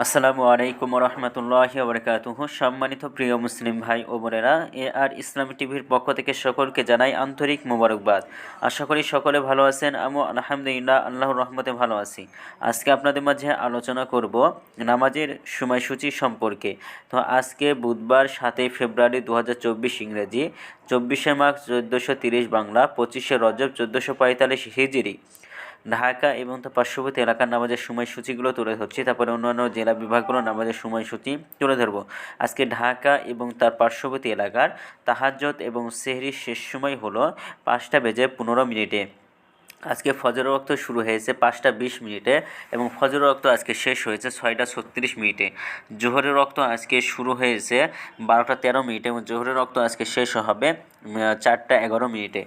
আসসালামু আলাইকুম রহমতুল্লাহি ওবরাকাতুহু। সম্মানিত প্রিয় মুসলিম ভাই ও বোনেরা, আর ইসলামী টিভির পক্ষ থেকে সকলকে জানাই আন্তরিক মোবারকবাদ। আশা করি সকলে ভালো আছেন। আমি আলহামদুলিল্লাহ আল্লাহর রহমতে ভালো আছি। আজকে আপনাদের মাঝে আলোচনা করব নামাজের সময়সূচি সম্পর্কে। তো আজকে বুধবার 7 ফেব্রুয়ারি 2024 ইংরেজি, 24 মার্চ 1430 বাংলা, 25 রজব 1445 হিজরি। ঢাকা এবং তার পার্শ্ববর্তী এলাকার নামাজের সময়সূচিগুলো তুলে ধরছি, তারপরে অন্যান্য জেলা বিভাগগুলোর নামাজের সময়সূচি তুলে ধরবো। আজকে ঢাকা এবং তার পার্শ্ববর্তী এলাকার তাহাজ্জুদ এবং সেহরির শেষ সময় হলো 5:15। আজকে ফজরের ওয়াক্ত শুরু হয়েছে 5:20 এবং ফজরের ওয়াক্ত আজকে শেষ হয়েছে 6:36। জোহরের ওয়াক্ত আজকে শুরু হয়েছে 12:13 এবং জোহরের ওয়াক্ত আজকে শেষ হবে 4:11।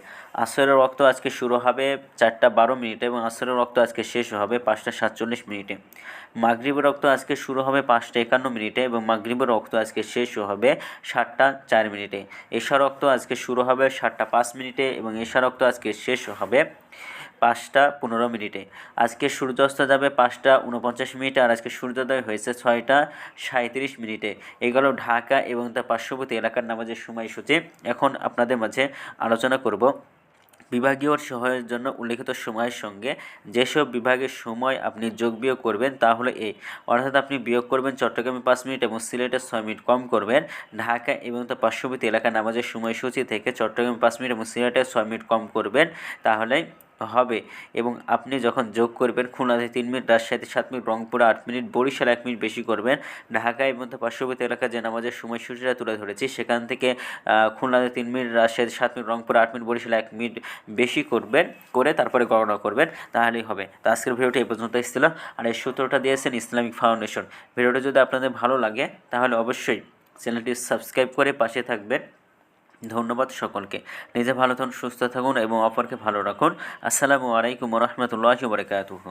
আসরের ওয়াক্ত আজকে শুরু হবে 4:12 এবং আসরের ওয়াক্ত আজকে শেষ হবে 5:47। মাগরিবের ওয়াক্ত আজকে শুরু হবে 5:51 এবং মাগরিবের ওয়াক্ত আজকে শেষ হবে 7:04। এশার ওয়াক্ত আজকে শুরু হবে 7:05 এবং এশার ওয়াক্ত আজকে শেষ হবে 5:15। আজকে সূর্যাস্ত যাবে 5:49 আর আজকে সূর্যোদয় হয়েছে 6:37। এগুলো ঢাকা এবং তার পার্শ্ববর্তী এলাকার নামাজের সময়সূচি। এখন আপনাদের মাঝে আলোচনা করব বিভাগীয় সহায়ের জন্য উল্লেখিত সময়ের সঙ্গে যেসব বিভাগের সময় আপনি যোগ বিয়োগ করবেন তাহলে অর্থাৎ আপনি বিয়োগ করবেন চট্টগ্রামে 5 মিনিট এবং সিলেটে 6 মিনিট কম করবেন। ঢাকা এবং তার পার্শ্ববর্তী এলাকার নামাজের সময়সূচি থেকে চট্টগ্রামে 5 মিনিট এবং সিলেটে 6 মিনিট কম করবেন, তাহলে হবে। এবং আপনি যখন যোগ করবেন খুলনাতে 3 মিনিট, রাজশাহীতে 7 মিনিট, রংপুরে 8 মিনিট, বরিশালে 1 মিনিট বেশি করবেন। ঢাকা এবং তার পার্শ্ববর্তী এলাকার যে নামাজের সময়সূচিটা তুলে ধরেছি সেখান থেকে খুলনাতে 3 মিনিট, রাজশাহীতে 7 মিনিট, রংপুরে 8 মিনিট, বরিশালে 1 মিনিট বেশি করবেন, করে তারপরে গণনা করবেন, তাহলেই হবে। তো আজকের ভিডিওটি এই পর্যন্তই ছিল। আর এই সূত্রটা দিয়েছেন ইসলামিক ফাউন্ডেশন। ভিডিওটা যদি আপনাদের ভালো লাগে তাহলে অবশ্যই চ্যানেলটি সাবস্ক্রাইব করে পাশে থাকবেন। ধন্যবাদ সকলকে। নিজে ভালো থাকুন, সুস্থ থাকুন এবং অপরকে ভালো রাখুন। আসসালামু আলাইকুম রহমতুল্লাহি ওয়া বারাকাতুহু।